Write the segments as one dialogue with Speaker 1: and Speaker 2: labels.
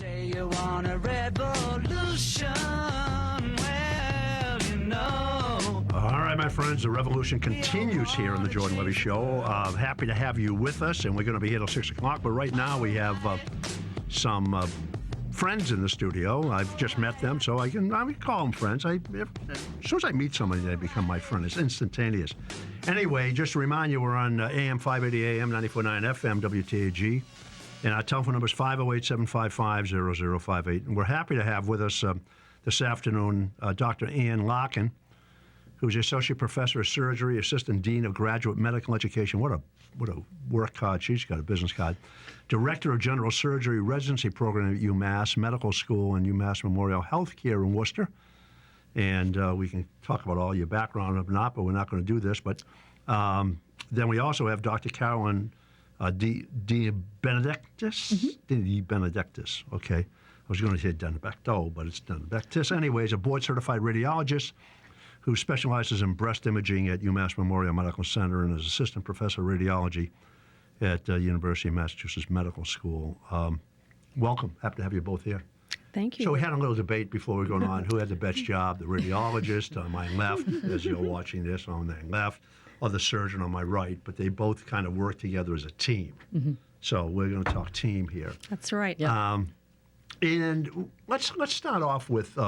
Speaker 1: Say you want a revolution, well, you know.
Speaker 2: All right, my friends, the revolution continues here on the Jordan Levy Show. Happy to have you with us, and we're going to be here till 6 o'clock. But right now we have some friends in the studio. I've just met them, so I can call them friends. As soon as I meet somebody, they become my friend. It's instantaneous. Anyway, just to remind you, we're on AM 580 AM 94.9 FM WTAG. And our telephone number is 508-755-0058. And we're happy to have with us this afternoon Dr. Ann Larkin, who's Associate Professor of Surgery, Assistant Dean of Graduate Medical Education. What a work card. She's got a business card. Director of General Surgery Residency Program at Umass Medical School and Umass Memorial Health Care in Worcester. And we can talk about all your background or not, but we're not going to do this. But then we also have Dr. Caroline DeBenedictis. DeBenedictis, okay. I was going to say Denebecto, but it's Denebectis. Anyways, a board-certified radiologist who specializes in breast imaging at Umass Memorial Medical Center and is assistant professor of radiology at University of Massachusetts Medical School. Welcome. Happy to have you both here.
Speaker 3: Thank you.
Speaker 2: So we had a little debate before we were going on. Who had the best job? The radiologist on my left, as you're watching this, on my left, or the surgeon on my right. But they both kind of work together as a team. Mm-hmm. So we're going to talk team here.
Speaker 3: That's right.
Speaker 2: Yeah. And let's start off with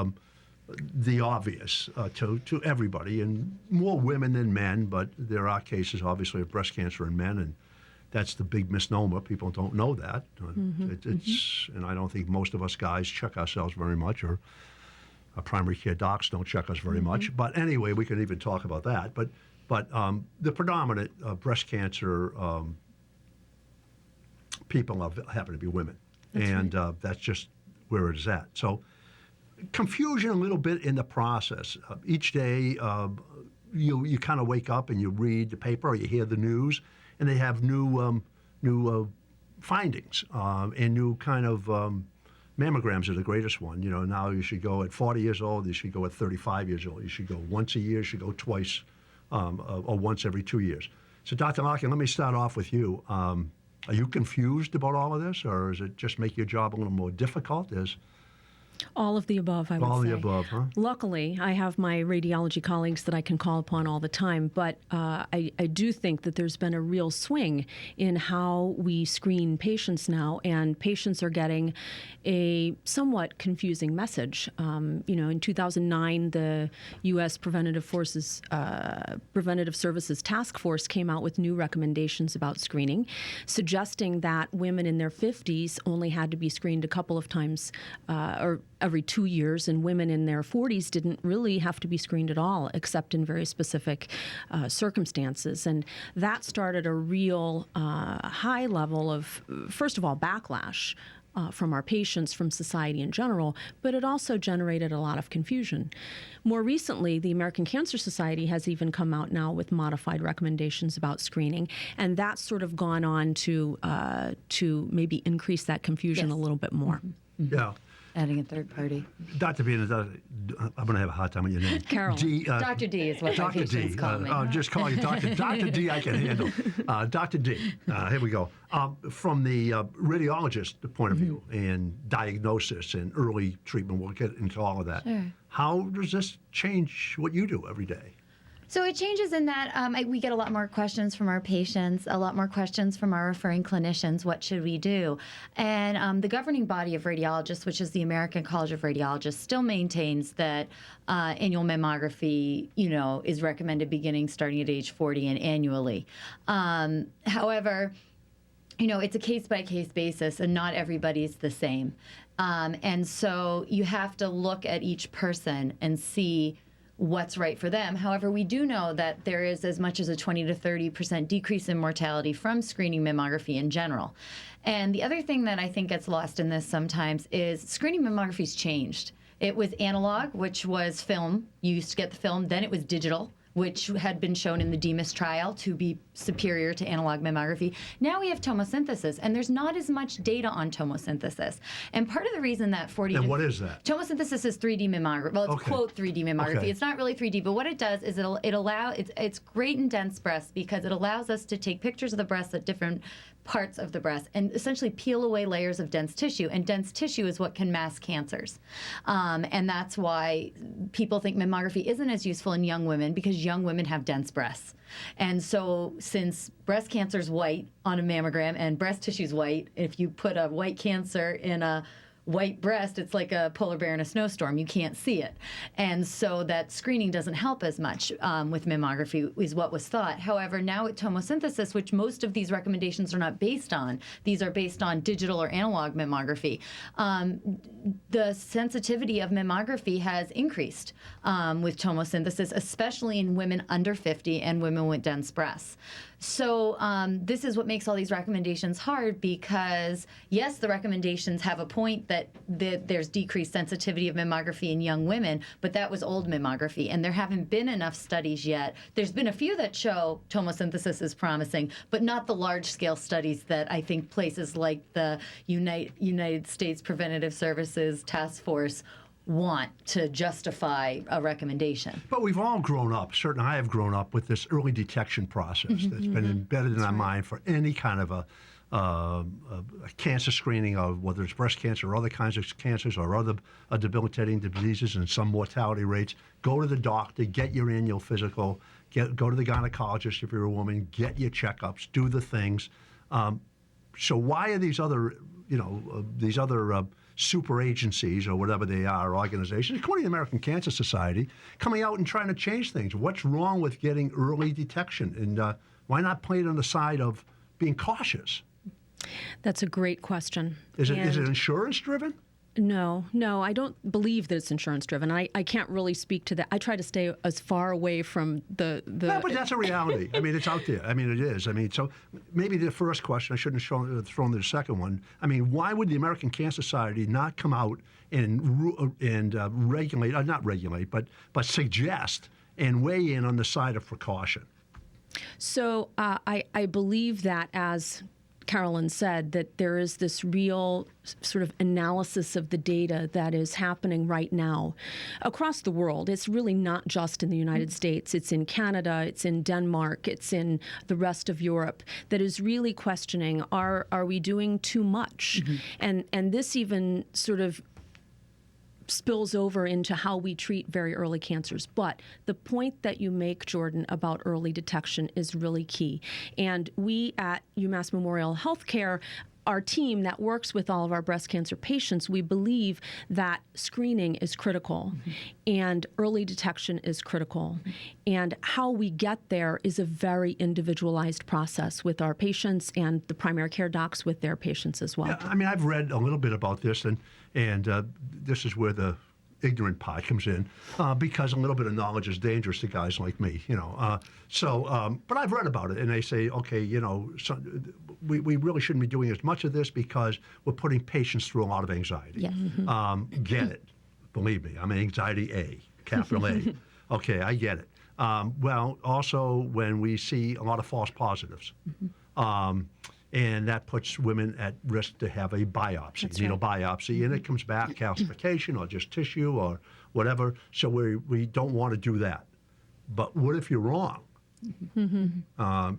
Speaker 2: the obvious to everybody, and more women than men, but there are cases, obviously, of breast cancer in men, and that's the big misnomer. People don't know that. And I don't think most of us guys check ourselves very much, or our primary care docs don't check us very much. But anyway, we can even talk about that. But the predominant breast cancer people happen to be women, that's just where it is at. So confusion a little bit in the process. Each day, you kind of wake up and you read the paper or you hear the news, and they have new findings and new kind of mammograms are the greatest one. You know, now you should go at 40 years old, you should go at 35 years old, you should go once a year, you should go twice or once every 2 years. So Dr. Larkin, let me start off with you. Are you confused about all of this, or does it just make your job a little more difficult?
Speaker 3: All of the above, I would say.
Speaker 2: All of the above, huh?
Speaker 3: Luckily, I have my radiology colleagues that I can call upon all the time, but I do think that there's been a real swing in how we screen patients now, and patients are getting a somewhat confusing message. In 2009, the U.S. Preventive Services Task Force came out with new recommendations about screening, suggesting that women in their 50s only had to be screened a couple of times or every 2 years, and women in their 40s didn't really have to be screened at all, except in very specific circumstances. And that started a real high level of, first of all, backlash from our patients, from society in general, but it also generated a lot of confusion. More recently, the American Cancer Society has even come out now with modified recommendations about screening, and that's sort of gone on to maybe increase that confusion a little bit more.
Speaker 2: Mm-hmm. Yeah.
Speaker 4: Adding a third party.
Speaker 2: Dr. Benedictis, I'm going to have a hard time with your name.
Speaker 3: Carol.
Speaker 4: Dr. D is what my patients call me.
Speaker 2: Just call you Dr. Dr. D I can handle. Dr. D, here we go. From the radiologist point of view and diagnosis and early treatment, we'll get into all of that.
Speaker 4: Sure.
Speaker 2: How does this change what you do every day?
Speaker 4: So it changes in that we get a lot more questions from our patients, a lot more questions from our referring clinicians. What should we do? And the governing body of radiologists, which is the American College of Radiologists, still maintains that annual mammography, is recommended starting at age 40 and annually. However, it's a case-by-case basis, and not everybody's the same. And so you have to look at each person and see what's right for them. However, we do know that there is as much as a 20 to 30% decrease in mortality from screening mammography in general. And the other thing that I think gets lost in this sometimes is screening mammography's changed. It was analog, which was film. You used to get the film. Then it was digital, which had been shown in the DEMIS trial to be superior to analog mammography. Now we have tomosynthesis, and there's not as much data on tomosynthesis. And part of the reason that 40
Speaker 2: And what is that?
Speaker 4: Tomosynthesis is 3D mammography. Well, it's
Speaker 2: Okay.
Speaker 4: quote 3D mammography.
Speaker 2: Okay.
Speaker 4: It's not really 3D, but what it does is it's great in dense breasts because it allows us to take pictures of the breast at different parts of the breast and essentially peel away layers of dense tissue. And dense tissue is what can mask cancers. And that's why people think mammography isn't as useful in young women, because young women have dense breasts. And so since breast cancer is white on a mammogram and breast tissue is white, if you put a white cancer in a white breast, it's like a polar bear in a snowstorm. You can't see it. And so that screening doesn't help as much with mammography, is what was thought. However, now with tomosynthesis, which most of these recommendations are not based on, these are based on digital or analog mammography, the sensitivity of mammography has increased with tomosynthesis, especially in women under 50 and women with dense breasts. So this is what makes all these recommendations hard, because yes, the recommendations have a point that there's decreased sensitivity of mammography in young women, but that was old mammography, and there haven't been enough studies yet. There's been a few that show tomosynthesis is promising, but not the large-scale studies that I think places like the United States Preventative Services Task Force want to justify a recommendation.
Speaker 2: But we've all grown up, certainly I have grown up with this early detection process that's been embedded in our mind for any kind of a cancer screening, of whether it's breast cancer or other kinds of cancers or other debilitating diseases and some mortality rates. Go to the doctor, get your annual physical, go to the gynecologist if you're a woman, get your checkups, do the things. So why are these other, super agencies or whatever they are, organizations, including the American Cancer Society, coming out and trying to change things? What's wrong with getting early detection? And why not play it on the side of being cautious?
Speaker 3: That's a great question.
Speaker 2: Is it insurance driven?
Speaker 3: No, I don't believe that it's insurance driven. I can't really speak to that. I try to stay as far away from the.
Speaker 2: No, but that's a reality. I mean, it's out there. I mean, it is. I mean, so maybe the first question, I shouldn't have thrown the second one. I mean, why would the American Cancer Society not come out and regulate, not regulate, but suggest and weigh in on the side of precaution?
Speaker 3: So I believe that, as Carolyn said, that there is this real sort of analysis of the data that is happening right now across the world. It's really not just in the United States. It's in Canada, it's in Denmark, it's in the rest of Europe, that is really questioning, are we doing too much? And this even sort of spills over into how we treat very early cancers. But the point that you make, Jordan, about early detection is really key. And we at Umass Memorial Health Care, our team that works with all of our breast cancer patients, we believe that screening is critical and early detection is critical. And how we get there is a very individualized process with our patients and the primary care docs with their patients as well.
Speaker 2: Yeah, I mean, I've read a little bit about this, and this is where the ignorant part comes in, because a little bit of knowledge is dangerous to guys like me, but I've read about it, and they say, okay, we really shouldn't be doing as much of this because we're putting patients through a lot of anxiety.
Speaker 4: Yes.
Speaker 2: Get it. Believe me, I'm anxiety A, capital A. Okay, I get it. Well, also when we see a lot of false positives, and that puts women at risk to have a biopsy, needle biopsy, and it comes back calcification or just tissue or whatever. So we don't want to do that. But what if you're wrong?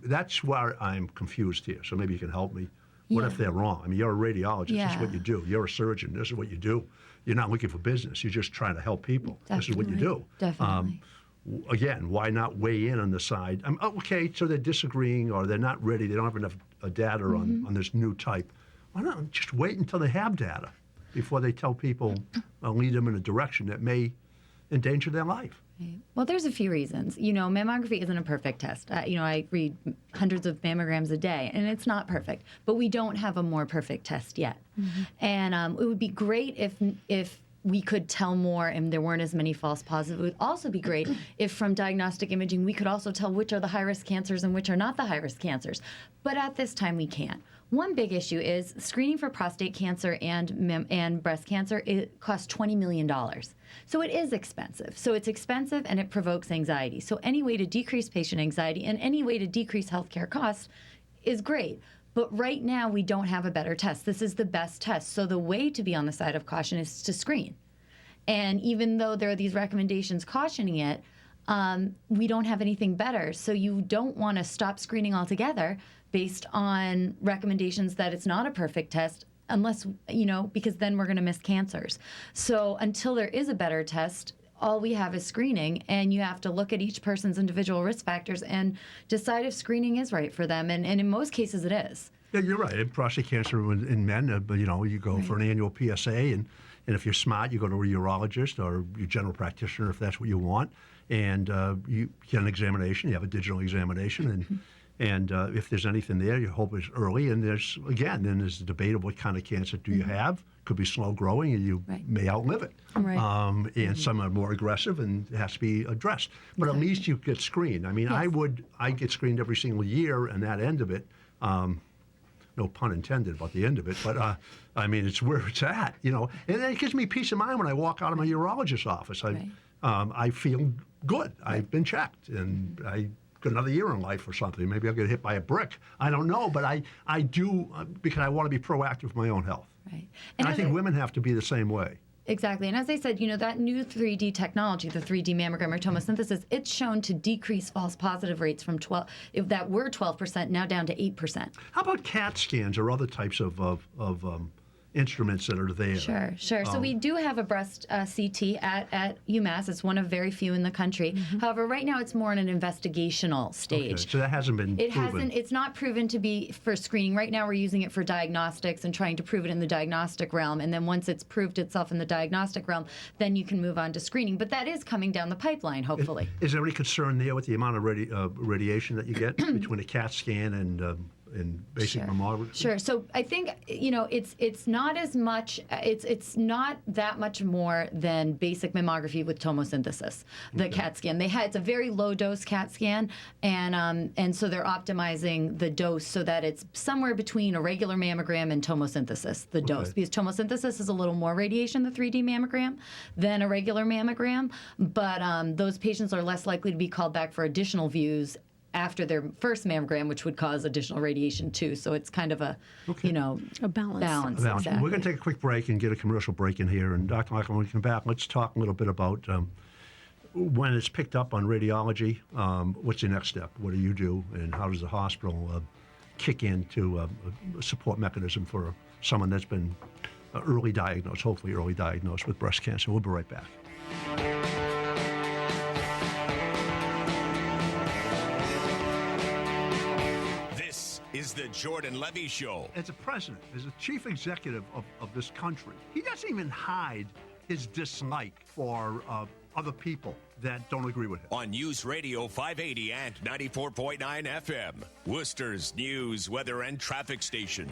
Speaker 2: That's where I'm confused here. So maybe you can help me. What if they're wrong? I mean, you're a radiologist. This is what you do. You're a surgeon. This is what you do. You're not looking for business. You're just trying to help people.
Speaker 4: Definitely.
Speaker 2: This is what you do.
Speaker 4: Definitely.
Speaker 2: Again, why not weigh in on the side? Okay, so they're disagreeing or they're not ready. They don't have enough data on this new type. Why not just wait until they have data before they tell people, lead them in a direction that may endanger their life?
Speaker 4: Well, there's a few reasons. Mammography isn't a perfect test. I read hundreds of mammograms a day, and it's not perfect. But we don't have a more perfect test yet. And it would be great if we could tell more and there weren't as many false positives. It would also be great if from diagnostic imaging we could also tell which are the high-risk cancers and which are not the high-risk cancers. But at this time we can't. One big issue is screening for prostate cancer and breast cancer. It costs $20 million. So it is expensive. So it's expensive and it provokes anxiety. So any way to decrease patient anxiety and any way to decrease healthcare costs is great. But right now we don't have a better test. This is the best test. So the way to be on the side of caution is to screen. And even though there are these recommendations cautioning it, we don't have anything better. So you don't want to stop screening altogether based on recommendations that it's not a perfect test, unless, because then we're going to miss cancers. So until there is a better test, all we have is screening, and you have to look at each person's individual risk factors and decide if screening is right for them. And in most cases, it is.
Speaker 2: Yeah, you're right. In prostate cancer in men, you go for an annual PSA, and if you're smart, you go to a urologist or your general practitioner if that's what you want, and you get an examination. You have a digital examination, and if there's anything there, you hope it's early. And there's a debate of what kind of cancer do you have. Could be slow growing, and you may outlive it.
Speaker 3: Right.
Speaker 2: And some are more aggressive, and it has to be addressed. But at least you get screened. I mean, I get screened every single year, and that end of it. No pun intended about the end of it, but I mean, it's where it's at, and it gives me peace of mind when I walk out of my urologist's office. I feel good. I've been checked, and I got another year in life or something. Maybe I'll get hit by a brick. I don't know, but I do because I want to be proactive with my own health.
Speaker 4: Right.
Speaker 2: And I think women have to be the same way.
Speaker 4: Exactly. And as I said, that new 3D technology, the 3D mammogram or tomosynthesis, it's shown to decrease false positive rates from 12, if that were 12%, now down to 8%.
Speaker 2: How about CAT scans or other types of instruments that are there?
Speaker 4: Sure. So we do have a breast CT at UMass. It's one of very few in the country. However, right now it's more in an investigational stage.
Speaker 2: Okay, so that hasn't been proven.
Speaker 4: It's not proven to be for screening. Right now we're using it for diagnostics and trying to prove it in the diagnostic realm. And then once it's proved itself in the diagnostic realm, then you can move on to screening. But that is coming down the pipeline, hopefully.
Speaker 2: Is there any concern there with the amount of radiation that you get between a CAT scan and basic mammography?
Speaker 4: Sure. So I think it's not as much. It's not that much more than basic mammography with tomosynthesis. The CAT scan it's a very low dose CAT scan, and so they're optimizing the dose so that it's somewhere between a regular mammogram and tomosynthesis. The dose, because tomosynthesis is a little more radiation, the 3D mammogram, than a regular mammogram, but those patients are less likely to be called back for additional views after their first mammogram, which would cause additional radiation too. So it's kind of a balance. Exactly.
Speaker 2: We're going to take a quick break and get a commercial break in here. And Dr. Larkin, when we come back, let's talk a little bit about when it's picked up on radiology, what's the next step? What do you do? And how does the hospital kick into a support mechanism for someone that's been hopefully early diagnosed with breast cancer? We'll be right back.
Speaker 5: Is the Jordan Levy Show.
Speaker 2: As a president, as a chief executive of this country, he doesn't even hide his dislike for other people that don't agree with him.
Speaker 5: On News Radio 580 and 94.9 FM, Worcester's news, weather, and traffic station.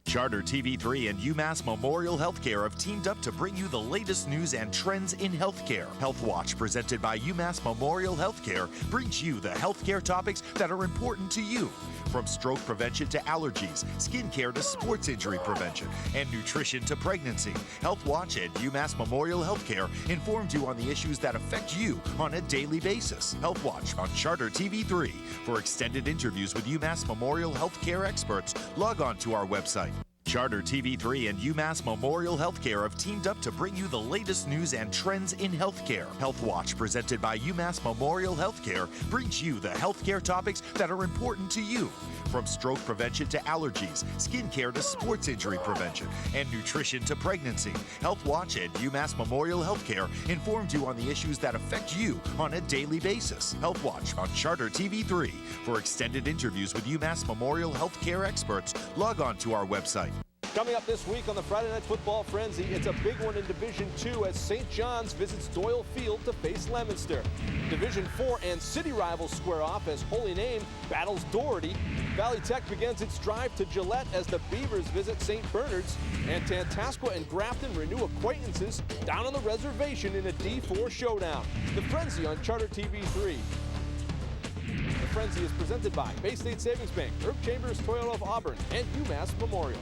Speaker 6: Charter TV3 and Umass Memorial Health Care have teamed up to bring you the latest news and trends in healthcare. Health Watch, presented by Umass Memorial Health Care, brings you the healthcare topics that are important to you. From stroke prevention to allergies, skin care to sports injury prevention, and nutrition to pregnancy, Health Watch and Umass Memorial Health Care informed you on the issues that affect you on a daily basis. Health Watch on Charter TV3. For extended interviews with Umass Memorial Health Care experts, log on to our website. Charter TV3 and Umass Memorial Health Care have teamed up to bring you the latest news and trends in healthcare. Health Watch, presented by Umass Memorial Health Care, brings you the healthcare topics that are important to you. From stroke prevention to allergies, skin care to sports injury prevention, and nutrition to pregnancy, Health Watch and Umass Memorial Health Care informed you on the issues that affect you on a daily basis. Health Watch on Charter TV3. For extended interviews with Umass Memorial Health Care experts, log on to our website.
Speaker 7: Coming up this week on the Friday Night Football Frenzy, it's a big one in Division 2 as St. John's visits Doyle Field to face Leominster. Division 4 and city rivals square off as Holy Name battles Doherty. Valley Tech begins its drive to Gillette as the Beavers visit St. Bernard's. And Tantascwa and Grafton renew acquaintances down on the reservation in a D4 showdown. The Frenzy on Charter TV 3. The Frenzy is presented by Bay State Savings Bank, Herb Chambers, Toyota of Auburn, and UMass Memorial.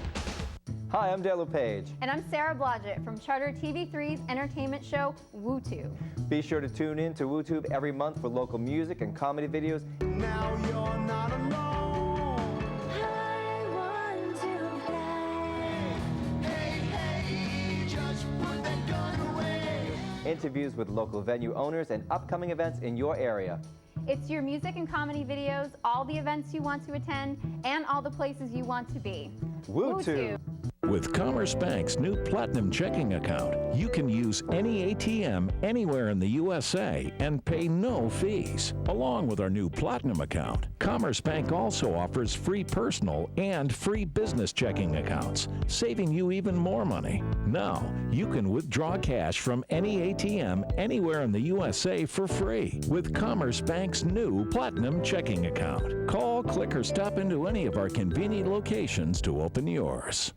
Speaker 8: Hi, I'm Dale LePage.
Speaker 9: And I'm Sarah Blodgett from Charter TV3's entertainment show, WooTube.
Speaker 8: Be sure to tune in to WooTube every month for local music and comedy videos.
Speaker 1: Now you're not alone. I want to play. Hey, just put that gun away.
Speaker 8: Interviews with local venue owners and upcoming events in your area.
Speaker 9: It's your music and comedy videos, all the events you want to attend, and all the places you want to be.
Speaker 8: WooTube.
Speaker 10: With Commerce Bank's new Platinum checking account, you can use any ATM anywhere in the USA and pay no fees. Along with our new Platinum account, Commerce Bank also offers free personal and free business checking accounts, saving you even more money. Now, you can withdraw cash from any ATM anywhere in the USA for free with Commerce Bank's new Platinum checking account. Call, click, or stop into any of our convenient locations to open yours.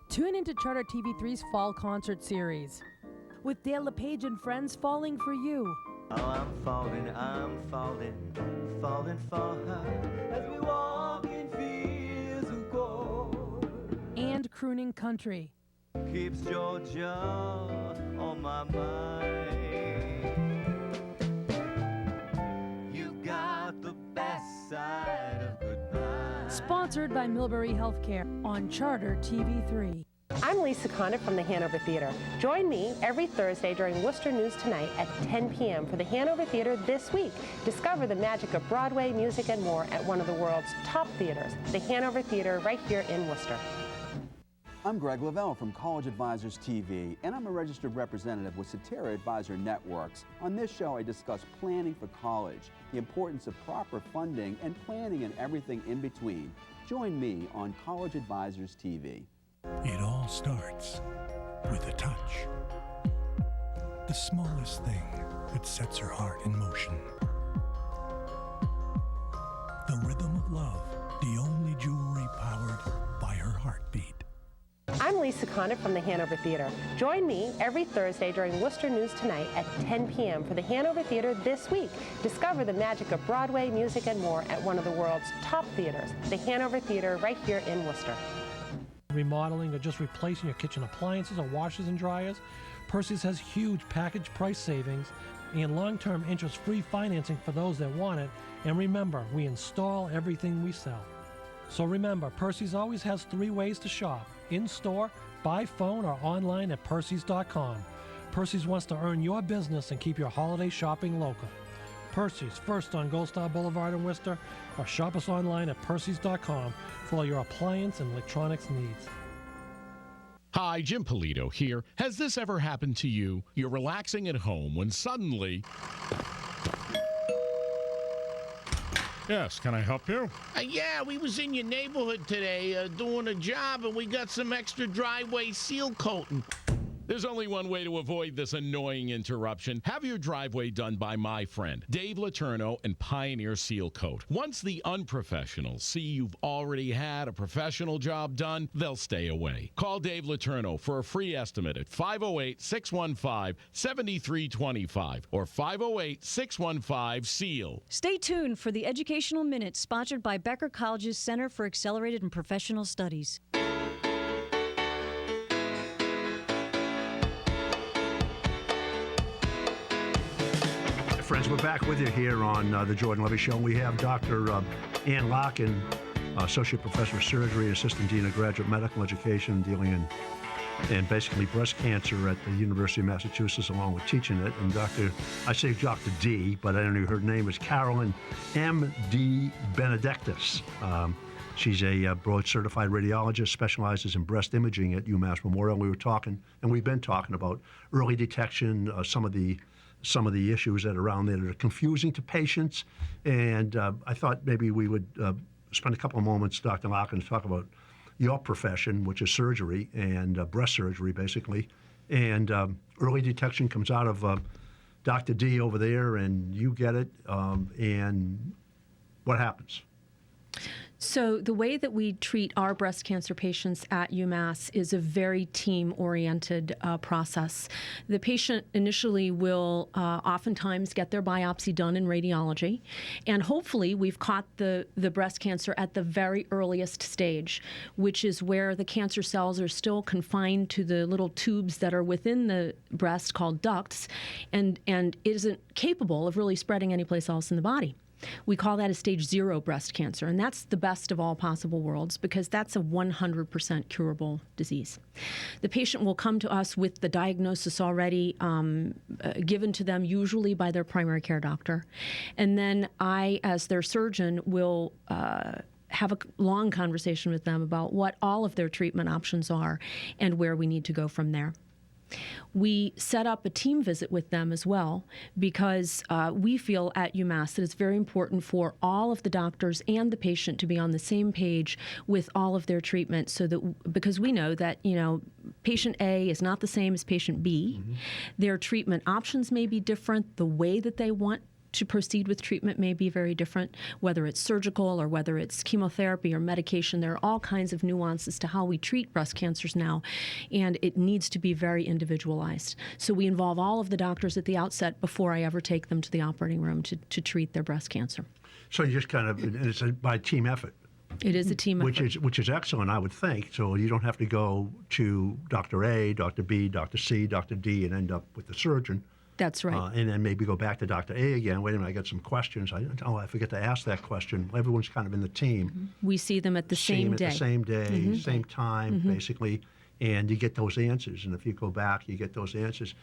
Speaker 11: Tune into Charter TV3's Fall Concert Series with Dale LePage and friends falling for you.
Speaker 1: Oh, I'm falling for her as we walk in fields of gold.
Speaker 11: And Crooning Country.
Speaker 1: Keeps Georgia on my mind. You got the best side of goodbye.
Speaker 11: Sponsored by Millbury Healthcare on Charter TV3.
Speaker 12: I'm Lisa Conant from the Hanover Theater. Join me every Thursday during Worcester News Tonight at 10 p.m. for the Hanover Theater This Week. Discover the magic of Broadway, music, and more at one of the world's top theaters, the Hanover Theater, right here in Worcester.
Speaker 13: I'm Greg Lavelle from College Advisors TV, and I'm a registered representative with Cetera Advisor Networks. On this show, I discuss planning for college, the importance of proper funding, and planning and everything in between. Join me on College Advisors TV.
Speaker 14: It all starts with a touch. The smallest thing that sets her heart in motion. The rhythm of love, the only jewelry powered by her heartbeat.
Speaker 12: I'm Lisa Conant from the Hanover Theater. Join me every Thursday during Worcester News Tonight at 10 p.m. for the Hanover Theater This Week. Discover the magic of Broadway, music, and more at one of the world's top theaters, the Hanover Theater, right here in Worcester.
Speaker 15: Remodeling or just replacing your kitchen appliances or washers and dryers, Percy's has huge package price savings and long-term interest-free financing for those that want it. And remember, we install everything we sell. So remember, Percy's always has 3 ways to shop: in-store, by phone, or online at Percy's.com. Percy's wants to earn your business and keep your holiday shopping local. Percy's, first on Gold Star Boulevard in Worcester, or shop us online at Percy's.com for all your appliance and electronics needs.
Speaker 16: Hi, Jim Polito here. Has this ever happened to you? You're relaxing at home when suddenly... Yes, can I help you?
Speaker 17: Yeah, we was in your neighborhood today doing a job, and we got some extra driveway seal coating.
Speaker 16: There's only one way to avoid this annoying interruption. Have your driveway done by my friend, Dave Letourneau and Pioneer Seal Coat. Once the unprofessionals see you've already had a professional job done, they'll stay away. Call Dave Letourneau for a free estimate at 508-615-7325 or 508-615-SEAL.
Speaker 18: Stay tuned for the Educational Minute, sponsored by Becker College's Center for Accelerated and Professional Studies.
Speaker 2: Friends, we're back with you here on the Jordan Levy Show. We have Dr. Ann Larkin, Associate Professor of Surgery, Assistant Dean of Graduate Medical Education, dealing in basically breast cancer at the University of Massachusetts, along with teaching it. And I say Dr. D, but I don't know, her name is Caroline DeBenedictis. She's a board-certified radiologist, specializes in breast imaging at Umass Memorial. We've been talking about early detection, some of the issues that are around there that are confusing to patients. And I thought maybe we would spend a couple of moments, Dr. Larkin, to talk about your profession, which is surgery and breast surgery, basically. And early detection comes out of Dr. D over there, and you get it. And what happens?
Speaker 3: So the way that we treat our breast cancer patients at UMass is a very team-oriented process. The patient initially will oftentimes get their biopsy done in radiology, and hopefully we've caught the breast cancer at the very earliest stage, which is where the cancer cells are still confined to the little tubes that are within the breast called ducts, and isn't capable of really spreading anyplace else in the body. We call that a stage 0 breast cancer, and that's the best of all possible worlds because that's a 100% curable disease. The patient will come to us with the diagnosis already given to them, usually by their primary care doctor, and then I, as their surgeon, will have a long conversation with them about what all of their treatment options are and where we need to go from there. We set up a team visit with them as well because we feel at UMass that it's very important for all of the doctors and the patient to be on the same page with all of their treatment, so that because we know that patient A is not the same as patient B. Mm-hmm. Their treatment options may be different. The way that they want to proceed with treatment may be very different, whether it's surgical or whether it's chemotherapy or medication. There are all kinds of nuances to how we treat breast cancers now, and it needs to be very individualized. So we involve all of the doctors at the outset before I ever take them to the operating room to treat their breast cancer.
Speaker 2: So you just kind of, it's by team effort.
Speaker 3: It is a team effort.
Speaker 2: Which is excellent, I would think. So you don't have to go to Dr. A, Dr. B, Dr. C, Dr. D, and end up with the surgeon.
Speaker 3: That's right.
Speaker 2: And then maybe go back to Dr. A again. Wait a minute, I got some questions. I forget to ask that question. Everyone's kind of in the team.
Speaker 3: Mm-hmm. We see them at the same day.
Speaker 2: At the same day,
Speaker 3: mm-hmm.
Speaker 2: same time, mm-hmm. basically, and you get those answers. And if you go back, you get those answers.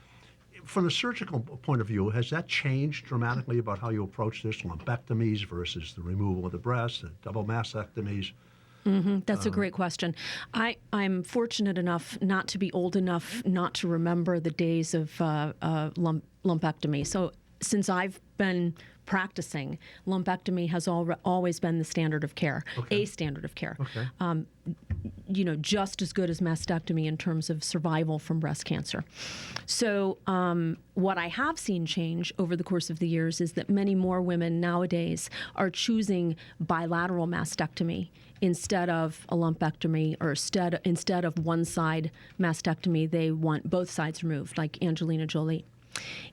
Speaker 2: From the surgical point of view, has that changed dramatically about how you approach this? Lumpectomies versus the removal of the breast, the double mastectomies?
Speaker 3: Mm-hmm. That's a great question. I'm fortunate enough not to be old enough not to remember the days of lumpectomy. So since I've been practicing, lumpectomy has always been the standard of care, a standard of care.
Speaker 2: Okay.
Speaker 3: Just as good as mastectomy in terms of survival from breast cancer. So what I have seen change over the course of the years is that many more women nowadays are choosing bilateral mastectomy instead of a lumpectomy, or instead of one side mastectomy, they want both sides removed, like Angelina Jolie.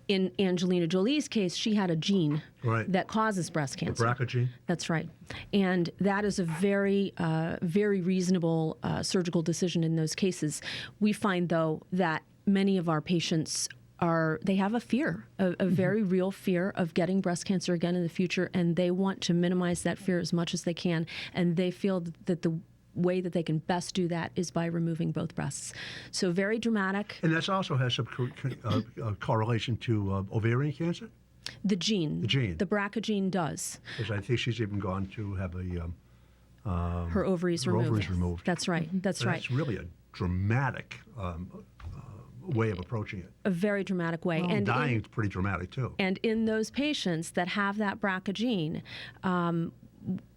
Speaker 3: In Angelina Jolie's case, she had a gene that causes breast cancer.
Speaker 2: The BRCA gene?
Speaker 3: That's right. And that is a very, very reasonable surgical decision in those cases. We find, though, that many of our patients they have a fear, a very real fear of getting breast cancer again in the future, and they want to minimize that fear as much as they can, and they feel that the way that they can best do that is by removing both breasts. So very dramatic.
Speaker 2: And that also has some correlation to ovarian cancer?
Speaker 3: The gene.
Speaker 2: The gene.
Speaker 3: The BRCA gene does.
Speaker 2: Because I think she's even gone to have
Speaker 3: her ovaries removed.
Speaker 2: Ovaries removed.
Speaker 3: That's right. That's right.
Speaker 2: That's really a dramatic way of approaching it.
Speaker 3: A very dramatic way.
Speaker 2: Well, and dying is pretty dramatic, too.
Speaker 3: And in those patients that have that BRCA gene,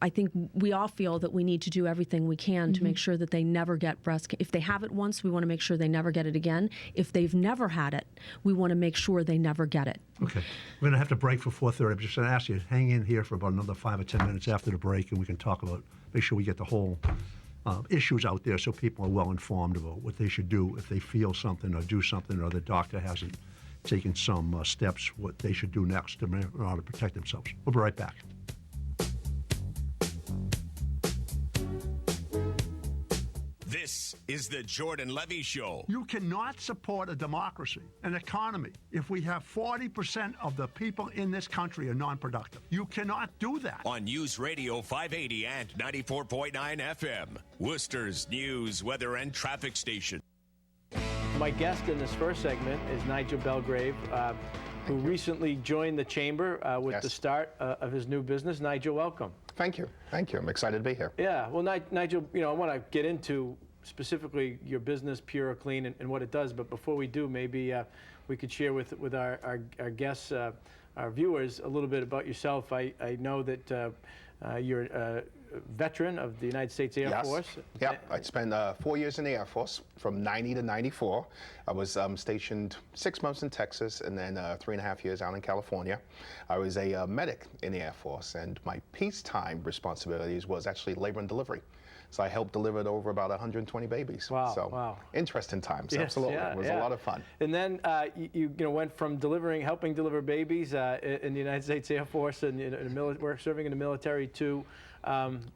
Speaker 3: I think we all feel that we need to do everything we can to make sure that they never get breast cancer. If they have it once, we want to make sure they never get it again. If they've never had it, we want to make sure they never get it.
Speaker 2: Okay. We're going to have to break for 4:30. I'm just going to ask you to hang in here for about another 5 or 10 minutes after the break, and we can talk about, make sure we get the whole issues out there so people are well informed about what they should do if they feel something or do something, or the doctor hasn't taken some steps, what they should do next in order to protect themselves. We'll be right back.
Speaker 5: This is the Jordan Levy Show.
Speaker 2: You cannot support a democracy, an economy, if we have 40% of the people in this country are non-productive. You cannot do that.
Speaker 5: On News Radio 580 and 94.9 FM, Worcester's news, weather, and traffic station.
Speaker 7: My guest in this first segment is Nigel Belgrave, who recently joined the Chamber with the start of his new business. Nigel, welcome.
Speaker 19: Thank you. Thank you. I'm excited to be here.
Speaker 7: Yeah. Well, Nigel, I want to get into specifically your business, Pure Clean, and what it does. But before we do, maybe we could share with our guests, our viewers, a little bit about yourself. I know that You're a veteran of the United States Air Force.
Speaker 19: Yeah, I spent 4 years in the Air Force from 90 to 94. I was stationed 6 months in Texas and then 3.5 years out in California. I was a medic in the Air Force, and my peacetime responsibilities was actually labor and delivery. So I helped deliver over about 120 babies.
Speaker 7: Wow,
Speaker 19: so
Speaker 7: wow.
Speaker 19: Interesting times,
Speaker 7: Yes,
Speaker 19: absolutely.
Speaker 7: yeah,
Speaker 19: It was
Speaker 7: yeah.
Speaker 19: a lot of fun.
Speaker 7: And then you went from helping deliver babies in the United States Air Force and serving in the military to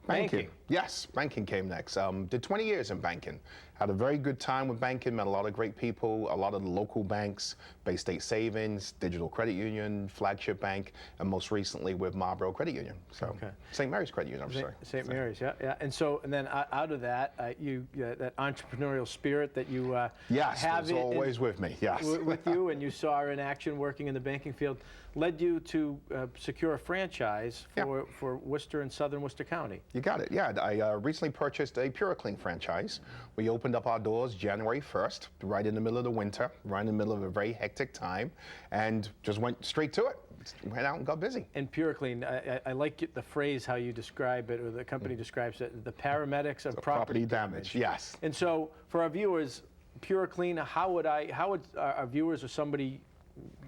Speaker 7: banking.
Speaker 19: Yes, banking came next. Did 20 years in banking. Had a very good time with banking, met a lot of great people, a lot of the local banks, Bay State Savings, Digital Credit Union, Flagship Bank, and most recently with Marlboro Credit Union. So St. Mary's Credit Union, I'm sorry.
Speaker 7: St. Mary's, yeah. And then out of that, that entrepreneurial spirit that you have
Speaker 19: it's always with me, yes.
Speaker 7: with you, and you saw in action working in the banking field, led you to secure a franchise for Worcester and Southern Worcester County.
Speaker 19: You got it, yeah. I recently purchased a PuraClean franchise. We opened up our doors January 1st, right in the middle of the winter, right in the middle of a very hectic time, and just went straight to it. Went out and got busy.
Speaker 7: And PuraClean, I like the phrase how you describe it, or the company describes it, the paramedics of property damage.
Speaker 19: Yes.
Speaker 7: And so for our viewers, PuraClean, how would our viewers or somebody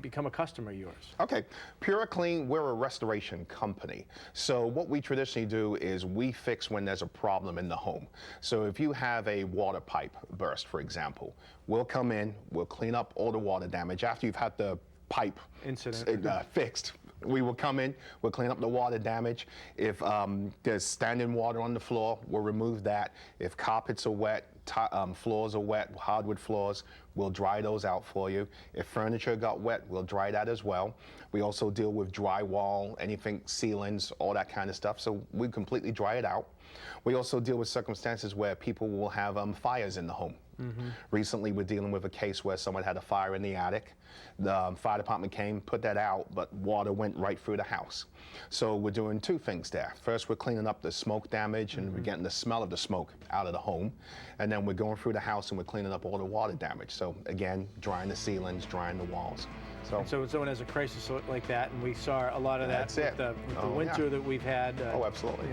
Speaker 7: become a customer of yours?
Speaker 19: Okay, PuraClean, we're a restoration company. So what we traditionally do is we fix when there's a problem in the home. So if you have a water pipe burst, for example, we'll come in, we'll clean up all the water damage after you've had the pipe fixed. We will come in, we'll clean up the water damage. If there's standing water on the floor, we'll remove that. If carpets are wet, floors are wet, hardwood floors, we'll dry those out for you. If furniture got wet, we'll dry that as well. We also deal with drywall, anything, ceilings, all that kind of stuff, so we completely dry it out. We also deal with circumstances where people will have fires in the home. Recently, we're dealing with a case where someone had a fire in the attic. The fire department came, put that out, but water went right through the house. So we're doing two things there. First, we're cleaning up the smoke damage, and we're getting the smell of the smoke out of the home. And then we're going through the house and we're cleaning up all the water damage. So again, drying the ceilings, drying the walls.
Speaker 7: So when someone has a crisis like that, and we saw a lot of that with the winter that we've had.
Speaker 19: Oh, absolutely.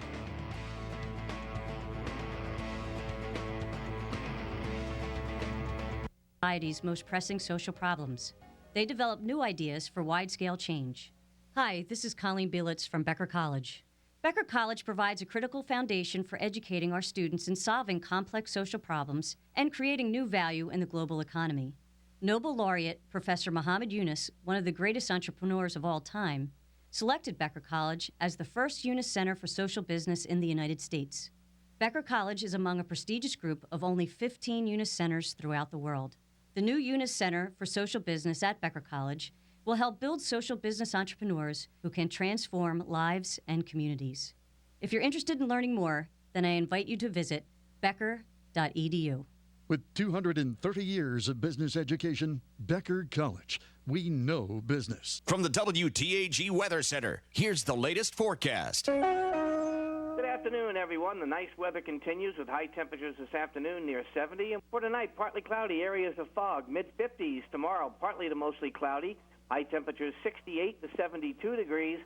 Speaker 18: Society's most pressing social problems. They develop new ideas for wide-scale change. Hi, this is Colleen Bielitz from Becker College. Becker College provides a critical foundation for educating our students in solving complex social problems and creating new value in the global economy. Nobel laureate Professor Muhammad Yunus, one of the greatest entrepreneurs of all time, selected Becker College as the first Yunus Center for Social Business in the United States. Becker College is among a prestigious group of only 15 Yunus centers throughout the world. The new Yunus Center for Social Business at Becker College will help build social business entrepreneurs who can transform lives and communities. If you're interested in learning more, then I invite you to visit becker.edu.
Speaker 20: With 230 years of business education, Becker College, we know business.
Speaker 5: From the WTAG Weather Center, here's the latest forecast.
Speaker 21: Good afternoon, everyone. The nice weather continues with high temperatures this afternoon near 70. And for tonight, partly cloudy, areas of fog, mid-50s. Tomorrow, partly to mostly cloudy, high temperatures 68 to 72 degrees.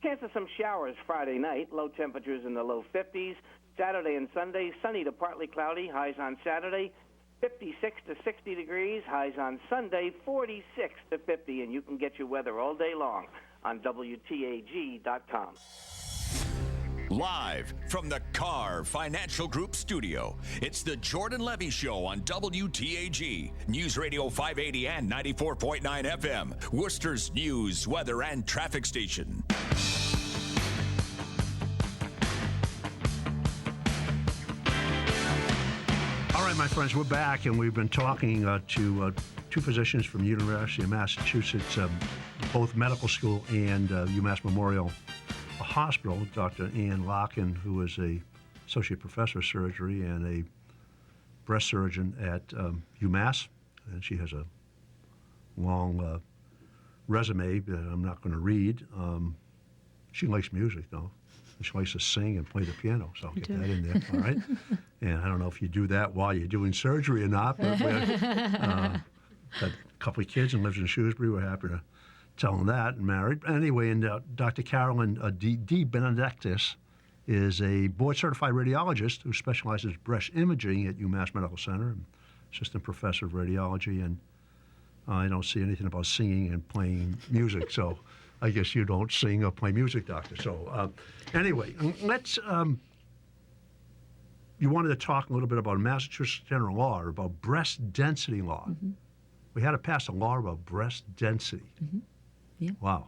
Speaker 21: Chance of some showers Friday night, low temperatures in the low 50s. Saturday and Sunday, sunny to partly cloudy, highs on Saturday, 56 to 60 degrees, highs on Sunday, 46 to 50. And you can get your weather all day long on WTAG.com.
Speaker 5: Live from the Carr Financial Group studio, it's the Jordan Levy Show on WTAG, News Radio 580 and 94.9 FM, Worcester's news, weather, and traffic station.
Speaker 2: All right, my friends, we're back, and we've been talking to two physicians from the University of Massachusetts, both medical school and Umass Memorial Hospital, Dr. Ann Larkin, who is a associate professor of surgery and a breast surgeon at UMass, and she has a long resume that I'm not going to read. She likes music, though. She likes to sing and play the piano, so I'll get that in there, all right? And I don't know if you do that while you're doing surgery or not, but we had a couple of kids and lives in Shrewsbury. We're happy to tell them that, and married. Anyway, and Dr. Caroline DeBenedictis, is a board-certified radiologist who specializes in breast imaging at Umass Medical Center, and assistant professor of radiology, and I don't see anything about singing and playing music, so I guess you don't sing or play music, doctor. So anyway, let's, you wanted to talk a little bit about Massachusetts general law, or about breast density law.
Speaker 4: Mm-hmm.
Speaker 2: We had to pass a law about breast density.
Speaker 4: Mm-hmm. Yeah.
Speaker 2: Wow.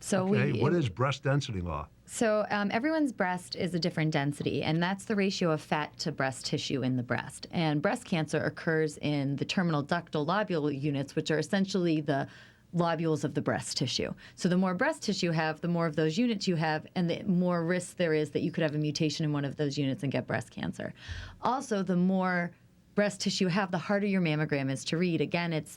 Speaker 4: So
Speaker 2: okay, what is breast density law?
Speaker 4: So everyone's breast is a different density, and that's the ratio of fat to breast tissue in the breast. And breast cancer occurs in the terminal ductal lobule units, which are essentially the lobules of the breast tissue. So the more breast tissue you have, the more of those units you have, and the more risk there is that you could have a mutation in one of those units and get breast cancer. Also, the more breast tissue you have, the harder your mammogram is to read. Again, it's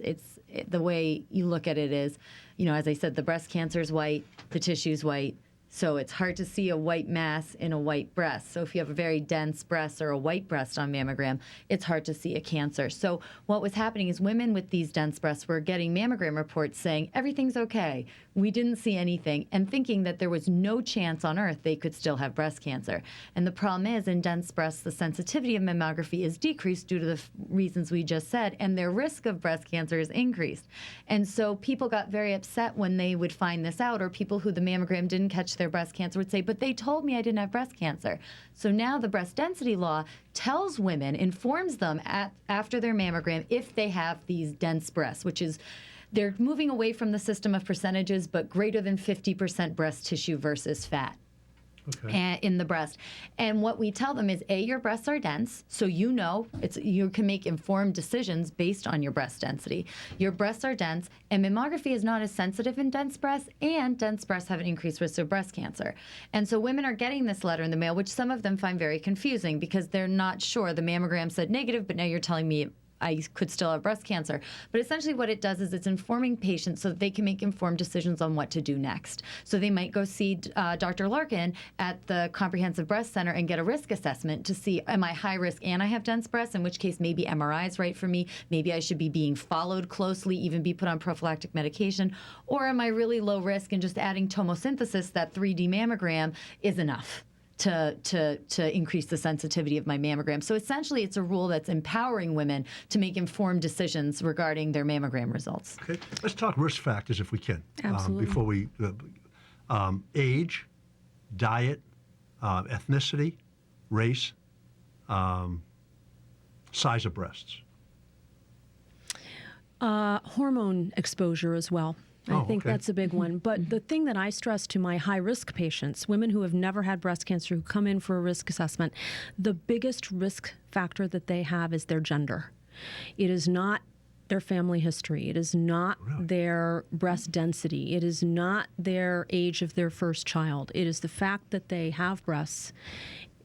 Speaker 4: the way you look at it is, as I said, the breast cancer is white, the tissue's white. So it's hard to see a white mass in a white breast. So if you have a very dense breast or a white breast on mammogram, it's hard to see a cancer. So what was happening is women with these dense breasts were getting mammogram reports saying, everything's okay, we didn't see anything, and thinking that there was no chance on earth they could still have breast cancer. And the problem is, in dense breasts, the sensitivity of mammography is decreased due to the reasons we just said, and their risk of breast cancer is increased. And so people got very upset when they would find this out, or people who the mammogram didn't catch their breast cancer would say, but they told me I didn't have breast cancer. So now the breast density law tells women, informs them after their mammogram if they have these dense breasts, which is they're moving away from the system of percentages, but greater than 50% breast tissue versus fat. In the breast. And what we tell them is, A, your breasts are dense, so you can make informed decisions based on your breast density. Your breasts are dense, and mammography is not as sensitive in dense breasts, and dense breasts have an increased risk of breast cancer. And so women are getting this letter in the mail, which some of them find very confusing because they're not sure. The mammogram said negative, but now you're telling me I could still have breast cancer. But essentially what it does is it's informing patients so that they can make informed decisions on what to do next. So they might go see Dr. Larkin at the Comprehensive Breast Center and get a risk assessment to see, am I high risk and I have dense breasts, in which case maybe MRI is right for me, maybe I should be being followed closely, even be put on prophylactic medication, or am I really low risk and just adding tomosynthesis, that 3D mammogram, is enough to increase the sensitivity of my mammogram. So essentially, it's a rule that's empowering women to make informed decisions regarding their mammogram results.
Speaker 2: Okay, let's talk risk factors if we can.
Speaker 4: Absolutely.
Speaker 2: Before we, age, diet, ethnicity, race, size of breasts.
Speaker 3: Hormone exposure as well. I think
Speaker 2: okay.
Speaker 3: that's a big one. But the thing that I stress to my high-risk patients, women who have never had breast cancer, who come in for a risk assessment, the biggest risk factor that they have is their gender. It is not their family history. It is not their breast density. It is not their age of their first child. It is the fact that they have breasts.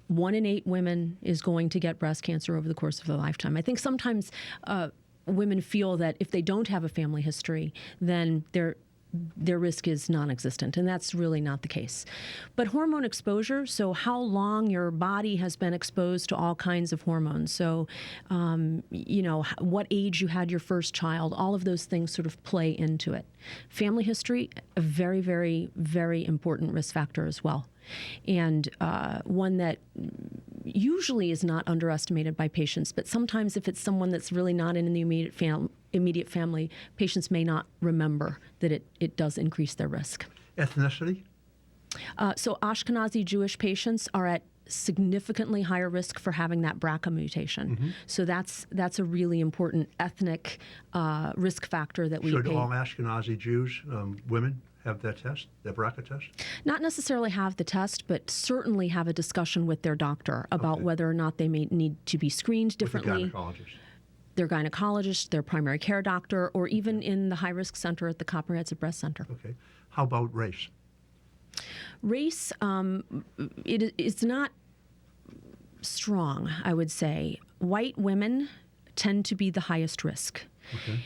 Speaker 3: 1 in 8 women is going to get breast cancer over the course of their lifetime. I think sometimes women feel that if they don't have a family history, then their risk is non-existent, and that's really not the case. But hormone exposure, so how long your body has been exposed to all kinds of hormones, so what age you had your first child, all of those things sort of play into it. Family history, a very, very, very important risk factor as well, and one that usually is not underestimated by patients, but sometimes if it's someone that's really not in the immediate family, patients may not remember that it does increase their risk.
Speaker 2: Ethnicity?
Speaker 3: So Ashkenazi Jewish patients are at significantly higher risk for having that BRCA mutation.
Speaker 2: Mm-hmm.
Speaker 3: So that's a really important ethnic risk factor that we
Speaker 2: Should
Speaker 3: pay.
Speaker 2: all Ashkenazi Jews, women, have that test, that BRCA test?
Speaker 3: Not necessarily have the test, but certainly have a discussion with their doctor about whether or not they may need to be screened differently.
Speaker 2: With the gynecologist.
Speaker 3: Their gynecologist, their primary care doctor, or even in the high-risk center at the Comprehensive Breast Center.
Speaker 2: Okay. How about race?
Speaker 3: Race, it's not strong, I would say. White women tend to be the highest risk.
Speaker 2: Okay.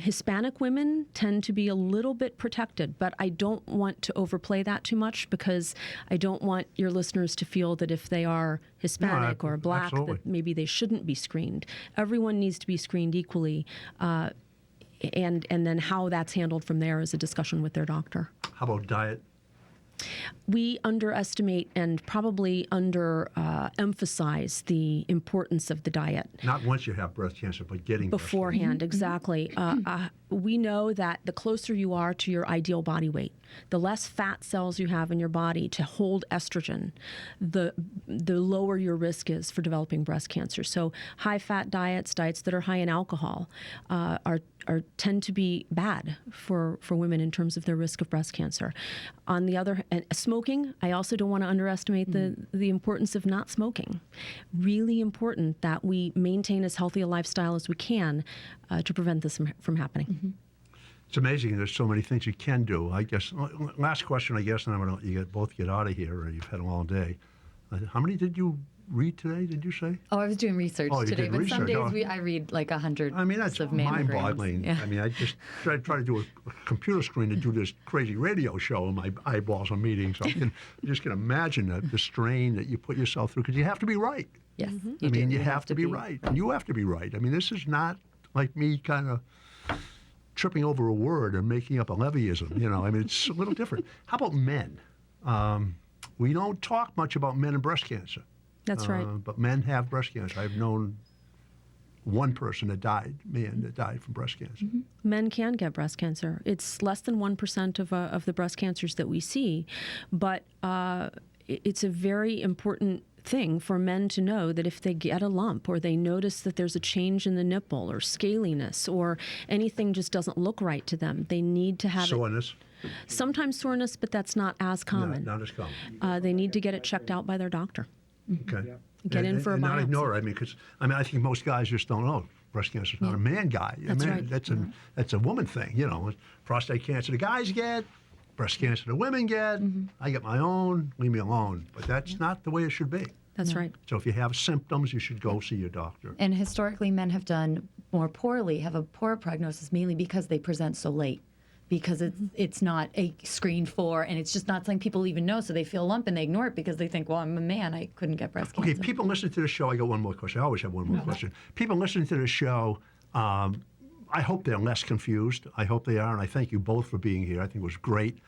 Speaker 3: Hispanic women tend to be a little bit protected, but I don't want to overplay that too much because I don't want your listeners to feel that if they are Hispanic or Black, that maybe they shouldn't be screened. Everyone needs to be screened equally, and then how that's handled from there is a discussion with their doctor.
Speaker 2: How about diet?
Speaker 3: we underestimate and probably emphasize the importance of the diet.
Speaker 2: Not once you have breast cancer, but getting
Speaker 3: Beforehand, exactly. We know that the closer you are to your ideal body weight, the less fat cells you have in your body to hold estrogen, the lower your risk is for developing breast cancer. So high-fat diets that are high in alcohol, tend to be bad for women in terms of their risk of breast cancer. On the other hand, smoking, I also don't want to underestimate the importance of not smoking. Really important that we maintain as healthy a lifestyle as we can to prevent this from happening.
Speaker 2: It's amazing. There's so many things you can do. I guess, last question, I guess, and I'm going to let you both get out of here, or you've had a long day. How many did you read today, did you say?
Speaker 4: Oh, I was doing research today, but some days I read like 100
Speaker 2: I mean, that's mind-boggling.
Speaker 4: Yeah.
Speaker 2: I mean, I just try to do a computer screen to do this crazy radio show, and my eyeballs are meeting, so I just can imagine the strain that you put yourself through, because you have to be right.
Speaker 4: Yes,
Speaker 2: I mean, you have to be right, and you have to be right. I mean, this is not like me kind of tripping over a word and making up a Levyism, you know. I mean, it's a little different. How about men? We don't talk much about men and breast cancer.
Speaker 3: That's right.
Speaker 2: But men have breast cancer. I've known one person that died from breast cancer.
Speaker 3: Men can get breast cancer. It's less than 1% of the breast cancers that we see, but it's a very important thing for men to know that if they get a lump or they notice that there's a change in the nipple or scaliness or anything just doesn't look right to them, they need to have
Speaker 2: soreness.
Speaker 3: Sometimes soreness, but that's not as common.
Speaker 2: Not as common.
Speaker 3: They need to get it checked out by their doctor.
Speaker 2: Okay.
Speaker 3: Get in for a biopsy.
Speaker 2: Not ignore it. I mean, because I think most guys just don't know breast cancer is not a man guy.
Speaker 3: That's right.
Speaker 2: That's a woman thing. You know, prostate cancer the guys get, breast cancer the women get. I get my own. Leave me alone. But that's not the way it should be.
Speaker 3: That's right.
Speaker 2: So if you have symptoms, you should go see your doctor.
Speaker 4: And historically, men have done more poorly, have a poor prognosis, mainly because they present so late. Because it's not a screen for, and it's just not something people even know, so they feel a lump and they ignore it because they think, well, I'm a man, I couldn't get breast cancer.
Speaker 2: Okay, people listening to the show, I got one more question. I always have one more question. People listening to the show, I hope they're less confused. I hope they are, and I thank you both for being here. I think it was great.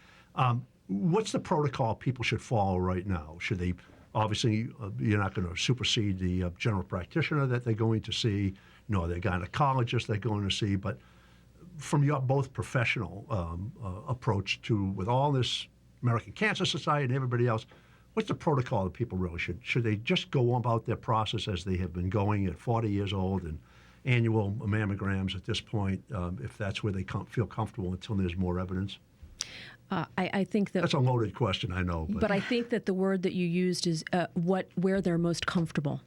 Speaker 2: What's the protocol people should follow right now? Should they, obviously, you're not going to supersede the general practitioner that they're going to see, nor the gynecologist they're going to see, but from your both professional approach to, with all this American Cancer Society and everybody else, what's the protocol that people really should they just go about their process as they have been going at 40 years old and annual mammograms at this point, if that's where they feel comfortable until there's more evidence?
Speaker 3: I think that
Speaker 2: that's a loaded question, I know.
Speaker 3: But I think that the word that you used is where they're most comfortable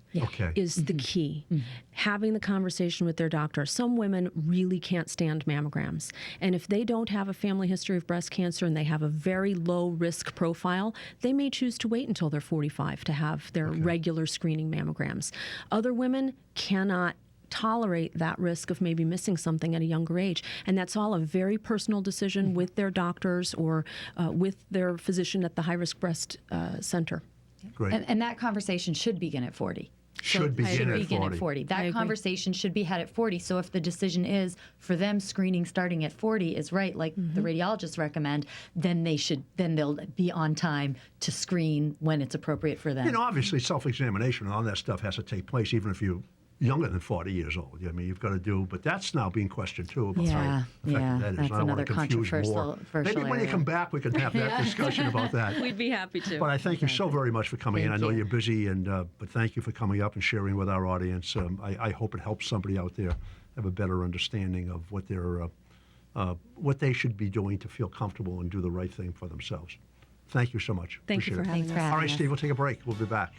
Speaker 3: is the key. Having the conversation with their doctor. Some women really can't stand mammograms. And if they don't have a family history of breast cancer and they have a very low risk profile, they may choose to wait until they're 45 to have their regular screening mammograms. Other women cannot tolerate that risk of maybe missing something at a younger age. And that's all a very personal decision with their doctors or with their physician at the high-risk breast center.
Speaker 2: Great.
Speaker 4: And that conversation should begin at 40.
Speaker 2: Should begin at 40.
Speaker 4: That conversation should be had at 40. So if the decision is for them screening starting at 40 is right, like the radiologists recommend, then they'll be on time to screen when it's appropriate for them.
Speaker 2: You know, obviously self-examination and all that stuff has to take place even if you're younger than 40 years old. I mean, you've got to do, but that's now being questioned too. About how effective that is.
Speaker 4: That's another controversial
Speaker 2: Maybe when you come back, we can have that discussion about that.
Speaker 3: We'd be happy to.
Speaker 2: But I thank you so very much for coming in. I know you're busy, but thank you for coming up and sharing with our audience. I hope it helps somebody out there have a better understanding of what they should be doing to feel comfortable and do the right thing for themselves. Thank you so much.
Speaker 3: Thank you for having us.
Speaker 2: All right, Steve, we'll take a break. We'll be back.